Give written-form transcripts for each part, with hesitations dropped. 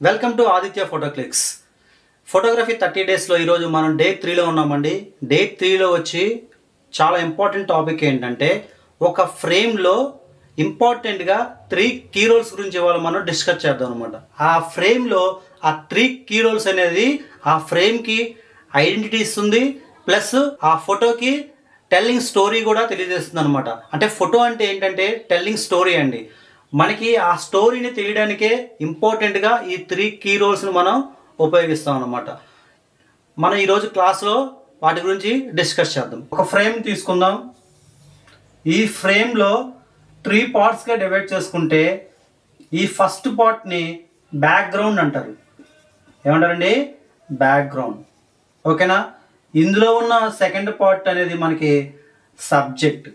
Welcome to Aditya photo clicks. Photography 30 డేస్లో ఈరోజు మనం డే 3లో ఉన్నామండి. డే 3లో వచ్చి చాలా ఇంపార్టెంట్ టాపిక్ ఏంటంటే ఒక ఫ్రేమ్లో ఇంపార్టెంట్గా 3 కీ రోల్స్ గురించి ఇవాళ మనం డిస్కస్ చేద్దాం అనమాట. ఆ ఫ్రేమ్లో ఆ 3 కీ రోల్స్ అనేది ఆ ఫ్రేమ్కి ఐడెంటిటీ ఇస్తుంది, ప్లస్ ఆ ఫోటోకి టెల్లింగ్ స్టోరీ కూడా తెలియజేస్తుంది అనమాట. అంటే ఫోటో అంటే ఏంటంటే టెల్లింగ్ స్టోరీ అండి. మనకి ఆ స్టోరీని తెలియడానికే ఇంపార్టెంట్గా ఈ 3 కీ రోల్స్ని మనం ఉపయోగిస్తాం అన్నమాట. మనం ఈరోజు క్లాస్లో వాటి గురించి డిస్కస్ చేద్దాం. ఒక ఫ్రేమ్ తీసుకుందాం. ఈ ఫ్రేమ్లో 3 పార్ట్స్గా డివైడ్ చేసుకుంటే ఈ ఫస్ట్ పార్ట్ని బ్యాక్గ్రౌండ్ అంటారు. ఏమంటారండి? బ్యాక్గ్రౌండ్. ఓకేనా? ఇందులో ఉన్న సెకండ్ పార్ట్ అనేది మనకి సబ్జెక్ట్.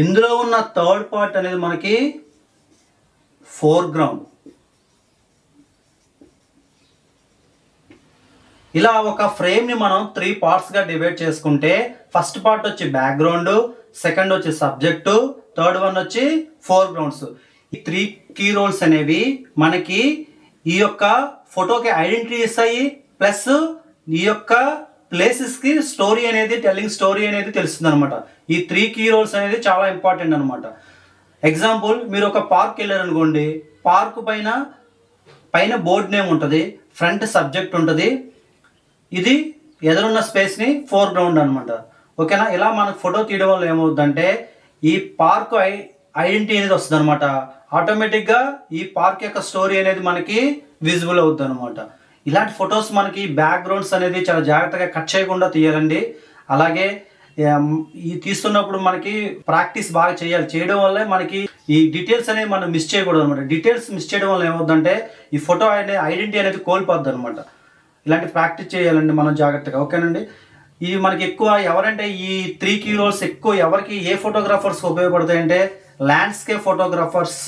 ఇందులో ఉన్న థర్డ్ పార్ట్ అనేది మనకి ఫోర్గ్రౌండ్. ఇలా ఒక ఫ్రేమ్ని మనం 3 పార్ట్స్గా డివైడ్ చేసుకుంటే ఫస్ట్ పార్ట్ వచ్చి బ్యాక్గ్రౌండ్, సెకండ్ వచ్చి సబ్జెక్టు, థర్డ్ వన్ వచ్చి ఫోర్గ్రౌండ్స్. ఈ 3 కీ రోల్స్ అనేవి మనకి ఈ యొక్క ఫోటోకి ఐడెంటిటీ ఇస్తాయి, ప్లస్ ఈ యొక్క ప్లేసెస్కి స్టోరీ అనేది టెల్లింగ్ స్టోరీ అనేది తెలుస్తుంది అనమాట. ఈ 3 కీ రోల్స్ అనేది చాలా ఇంపార్టెంట్ అనమాట. ఎగ్జాంపుల్, మీరు ఒక పార్క్ వెళ్ళారనుకోండి, పార్క్ పైన బోర్డ్ నేమ్ ఉంటుంది, ఫ్రంట్ సబ్జెక్ట్ ఉంటుంది, ఇది ఎదురున్న స్పేస్ని ఫోర్గ్రౌండ్ అనమాట. ఓకేనా? ఇలా మనకు ఫోటో తీయడం వల్ల ఏమవుతుందంటే ఈ పార్క్ ఐడెంటిటీ అనేది వస్తుంది అనమాట. ఆటోమేటిక్గా ఈ పార్క్ యొక్క స్టోరీ అనేది మనకి విజిబుల్ అవుతుంది అనమాట. ఇలాంటి ఫొటోస్ మనకి బ్యాక్గ్రౌండ్స్ అనేది చాలా జాగ్రత్తగా కట్ చేయకుండా తీయాలండి. అలాగే ఈ తీస్తున్నప్పుడు మనకి ప్రాక్టీస్ బాగా చేయాలి. చేయడం వల్లే మనకి ఈ డీటెయిల్స్ అనేవి మనం మిస్ చేయకూడదు అనమాట. డీటెయిల్స్ మిస్ చేయడం వల్ల ఏమవుతుందంటే ఈ ఫోటో ఐడెంటిటీ అనేది కోల్పోద్ది అనమాట. ఇలాంటి ప్రాక్టీస్ చేయాలండి మనం జాగ్రత్తగా. ఓకేనండి? ఇవి మనకి ఎక్కువ ఎవరంటే ఈ 3 కీ రోల్స్ ఎక్కువ ఎవరికి ఏ ఫోటోగ్రాఫర్స్ ఉపయోగపడతాయంటే landscape photographers,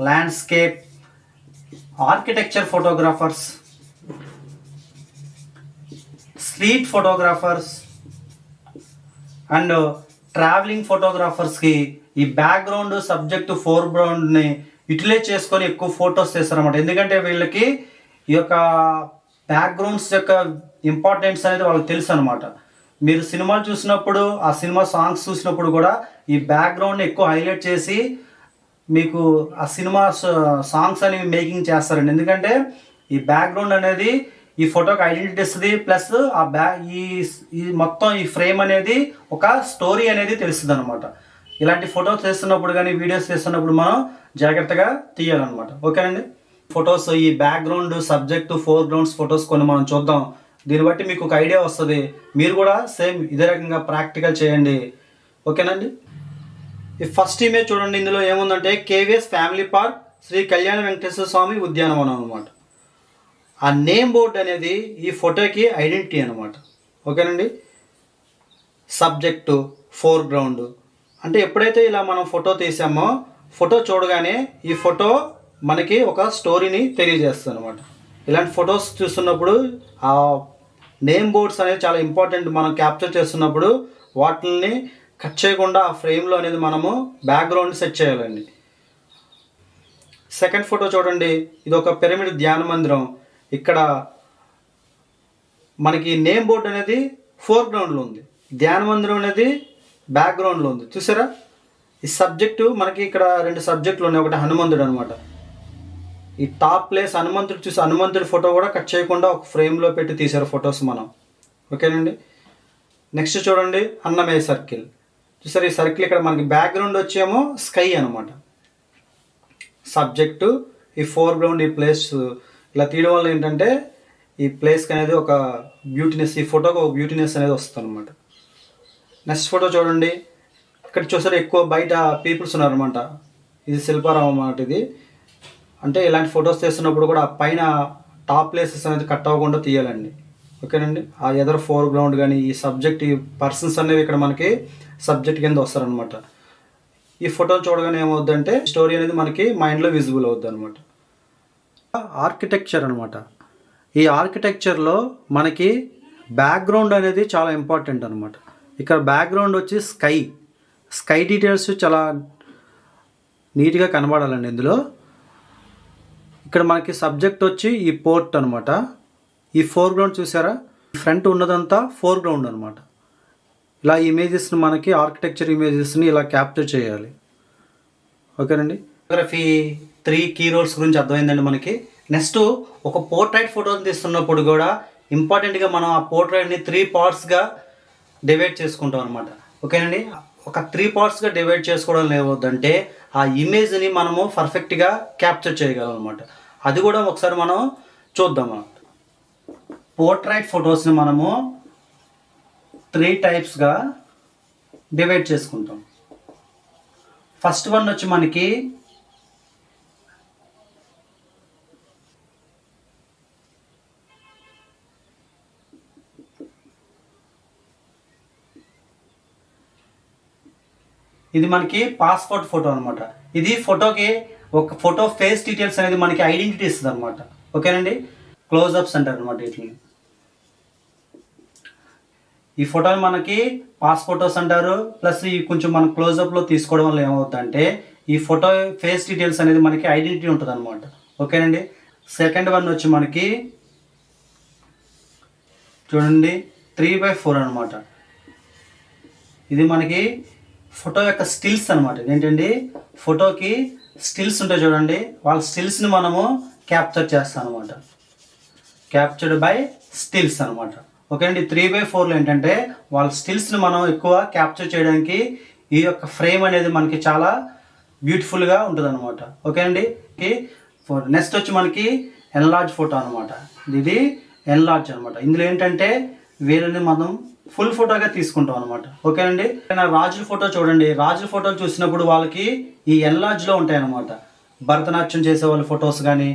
landscape, architecture photographers, street photographers and traveling ఫోటోగ్రాఫర్స్కి ఈ బ్యాక్గ్రౌండ్, సబ్జెక్ట్, ఫోర్గ్రౌండ్ని యూటిలైజ్ చేసుకొని ఎక్కువ ఫొటోస్ చేస్తారన్నమాట. ఎందుకంటే వీళ్ళకి ఈ యొక్క బ్యాక్గ్రౌండ్స్ యొక్క ఇంపార్టెన్స్ అనేది వాళ్ళకి తెలుసు అనమాట. మీరు సినిమాలు చూసినప్పుడు, ఆ సినిమా సాంగ్స్ చూసినప్పుడు కూడా ఈ బ్యాక్గ్రౌండ్ని ఎక్కువ హైలైట్ చేసి మీకు ఆ సినిమా సాంగ్స్ అనేవి మేకింగ్ చేస్తారండి. ఎందుకంటే ఈ బ్యాక్గ్రౌండ్ అనేది ఈ ఫోటోకి ఐడెంటిటీ ఇస్తుంది, ప్లస్ ఆ ఈ మొత్తం ఈ ఫ్రేమ్ అనేది ఒక స్టోరీ అనేది తెలుస్తుంది అనమాట. ఇలాంటి ఫొటోస్ చేస్తున్నప్పుడు కానీ వీడియోస్ చేస్తున్నప్పుడు మనం జాగ్రత్తగా తీయాలన్నమాట. ఓకేనండి? ఫొటోస్ ఈ బ్యాక్గ్రౌండ్, సబ్జెక్టు, ఫోర్గ్రౌండ్స్ ఫొటోస్ కొన్ని మనం చూద్దాం. దీన్ని బట్టి మీకు ఒక ఐడియా వస్తుంది. మీరు కూడా సేమ్ ఇదే రకంగా ప్రాక్టికల్ చేయండి. ఓకేనండి? ఈ ఫస్ట్ ఇమేజ్ చూడండి. ఇందులో ఏముందంటే కేవీఎస్ ఫ్యామిలీ పార్క్, శ్రీ కళ్యాణ వెంకటేశ్వర స్వామి ఉద్యానవనం అనమాట. ఆ నేమ్ బోర్డ్ అనేది ఈ ఫోటోకి ఐడెంటిటీ అనమాట. ఓకేనండి? సబ్జెక్టు, ఫోర్గ్రౌండ్ అంటే ఎప్పుడైతే ఇలా మనం ఫోటో తీసామో ఫోటో చూడగానే ఈ ఫోటో మనకి ఒక స్టోరీని తెలియజేస్తుంది అనమాట. ఇలాంటి ఫొటోస్ చూస్తున్నప్పుడు ఆ నేమ్ బోర్డ్స్ అనేది చాలా ఇంపార్టెంట్. మనం క్యాప్చర్ చేస్తున్నప్పుడు వాటిని కట్ చేయకుండా ఆ ఫ్రేమ్లో అనేది మనము బ్యాక్గ్రౌండ్ సెట్ చేయాలండి. సెకండ్ ఫోటో చూడండి. ఇది ఒక పిరమిడ్ ధ్యాన మందిరం. ఇక్కడ మనకి నేమ్ బోర్డ్ అనేది ఫోర్గ్రౌండ్లో ఉంది, ధ్యాన మందిరం అనేది బ్యాక్గ్రౌండ్లో ఉంది. చూసారా? ఈ సబ్జెక్టు మనకి ఇక్కడ 2 సబ్జెక్టులు ఉన్నాయి. ఒకటి హనుమంతుడు అనమాట. ఈ టాప్ ప్లేస్ హనుమంతుడు చూసి హనుమంతుడి ఫోటో కూడా కట్ చేయకుండా ఒక ఫ్రేమ్లో పెట్టి తీసారు ఫొటోస్ మనం. ఓకేనండి? నెక్స్ట్ చూడండి, అన్నమయ్య సర్కిల్. చూసారు? ఈ సర్కిల్ ఇక్కడ మనకి బ్యాక్గ్రౌండ్ వచ్చేమో స్కై అనమాట. సబ్జెక్టు, ఈ ఫోర్గ్రౌండ్, ఈ ప్లేస్ ఇలా తీయడం వల్ల ఏంటంటే ఈ ప్లేస్కి అనేది ఒక బ్యూటీనెస్, ఈ ఫోటోకి ఒక బ్యూటీనెస్ అనేది వస్తుంది అనమాట. నెక్స్ట్ ఫోటో చూడండి. ఇక్కడ చూసారు ఎక్కువ బయట పీపుల్స్ ఉన్నారనమాట. ఇది శిల్పారామం అన్నమాట. ఇది అంటే ఇలాంటి ఫొటోస్ తీస్తున్నప్పుడు కూడా పైన టాప్ ప్లేసెస్ అనేది కట్ అవ్వకుండా తీయాలండి. ఓకేనండి? ఆ ఎదర్ ఫోర్గ్రౌండ్ కానీ ఈ సబ్జెక్ట్, ఈ పర్సన్స్ అనేవి ఇక్కడ మనకి సబ్జెక్ట్ కింద వస్తారనమాట. ఈ ఫోటో చూడగానే ఏమవుద్దంటే స్టోరీ అనేది మనకి మైండ్లో విజిబుల్ అవుద్ది అనమాట. ఆర్కిటెక్చర్ అనమాట. ఈ ఆర్కిటెక్చర్లో మనకి బ్యాక్గ్రౌండ్ అనేది చాలా ఇంపార్టెంట్ అనమాట. ఇక్కడ బ్యాక్గ్రౌండ్ వచ్చి స్కై డీటెయిల్స్ చాలా నీట్గా కనబడాలండి ఇందులో. ఇక్కడ మనకి సబ్జెక్ట్ వచ్చి ఈ పోర్ట్ అనమాట. ఈ ఫోర్గ్రౌండ్ చూసారా, ఫ్రంట్ ఉన్నదంతా ఫోర్గ్రౌండ్ అనమాట. ఇలా ఇమేజెస్ని మనకి ఆర్కిటెక్చర్ ఇమేజెస్ని ఇలా క్యాప్చర్ చేయాలి. ఓకేనండి. ఫోటోగ్రఫీ 3 కీ రోల్స్ గురించి అర్థమైందండి మనకి. నెక్స్ట్ ఒక పోర్ట్రైట్ ఫోటోని తీస్తున్నప్పుడు కూడా ఇంపార్టెంట్గా మనం ఆ పోర్ట్రైట్ని 3 పార్ట్స్గా డివైడ్ చేసుకుంటాం అనమాట. ఓకేనండి. ఒక 3 పార్ట్స్గా డివైడ్ చేసుకోవడం లేవద్దంటే ఆ ఇమేజ్ని మనము పర్ఫెక్ట్గా క్యాప్చర్ చేయగలం అనమాట. అది కూడా ఒకసారి మనం చూద్దాము. పోర్ట్రైట్ ఫొటోస్ని మనము 3 టైప్స్గా డివైడ్ చేసుకుంటాం. ఫస్ట్ వన్ వచ్చి మనకి ఇది మనకి పాస్పోర్ట్ ఫోటో అనమాట. ఇది ఫోటోకి ఒక ఫోటో ఫేస్ డీటెయిల్స్ అనేది మనకి ఐడెంటిటీ ఇస్తుంది అనమాట. ఓకేనండి. క్లోజ్అప్స్ అంటారు అనమాట వీటిని. ఈ ఫోటోని మనకి పాస్ ఫోటోస్ అంటారు. ప్లస్ ఈ కొంచెం మనం క్లోజ్అప్లో తీసుకోవడం వల్ల ఏమవుతుందంటే ఈ ఫోటో ఫేస్ డీటెయిల్స్ అనేది మనకి ఐడెంటిటీ ఉంటుంది అనమాట. ఓకేనండి. సెకండ్ వన్ వచ్చి మనకి చూడండి 3/4 అనమాట. ఇది మనకి ఫోటో యొక్క స్టిల్స్ అనమాట. ఏంటండి, ఫోటోకి స్టిల్స్ ఉంటాయి చూడండి, వాళ్ళ స్టిల్స్ని మనము క్యాప్చర్ చేస్తాం అనమాట. క్యాప్చర్డ్ బై స్టిల్స్ అనమాట. ఓకే అండి. 3/4లో ఏంటంటే వాళ్ళ స్టిల్స్ని మనం ఎక్కువ క్యాప్చర్ చేయడానికి ఈ యొక్క ఫ్రేమ్ అనేది మనకి చాలా బ్యూటిఫుల్గా ఉంటుంది అనమాట. ఓకే అండి. నెక్స్ట్ వచ్చి మనకి ఎన్లార్జ్ ఫోటో అనమాట. ఇది ఎన్లార్జ్ అనమాట. ఇందులో ఏంటంటే వీళ్ళని మనం ఫుల్ ఫోటోగా తీసుకుంటాం అనమాట. ఓకేనండి. రాజుల ఫోటో చూడండి, రాజుల ఫోటోలు చూసినప్పుడు వాళ్ళకి ఈ ఎన్లార్జ్లో ఉంటాయి అనమాట. భరతనాట్యం చేసే వాళ్ళ ఫొటోస్ కానీ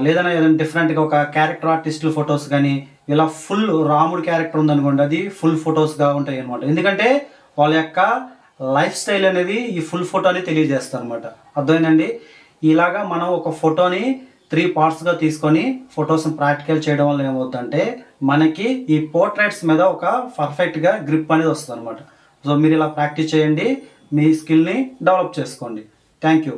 లేదన్నా ఏదైనా డిఫరెంట్గా ఒక క్యారెక్టర్ ఆర్టిస్టుల ఫొటోస్ కానీ ఇలా ఫుల్ రాముడు క్యారెక్టర్ ఉందనుకోండి, అది ఫుల్ ఫొటోస్గా ఉంటాయి అనమాట. ఎందుకంటే వాళ్ళ యొక్క లైఫ్ స్టైల్ అనేది ఈ ఫుల్ ఫోటోని తెలియజేస్తారు అనమాట. అర్థమైందండి. ఇలాగా మనం ఒక ఫోటోని 3 పార్ట్స్గా తీసుకొని ఫొటోస్ని ప్రాక్టికల్ చేయడం వల్ల ఏమవుతుందంటే మనకి ఈ పోర్ట్రైట్స్ మీద ఒక పర్ఫెక్ట్గా గ్రిప్ అనేది వస్తుంది అనమాట. సో మీరు ఇలా ప్రాక్టీస్ చేయండి, మీ స్కిల్ని డెవలప్ చేసుకోండి. Thank you.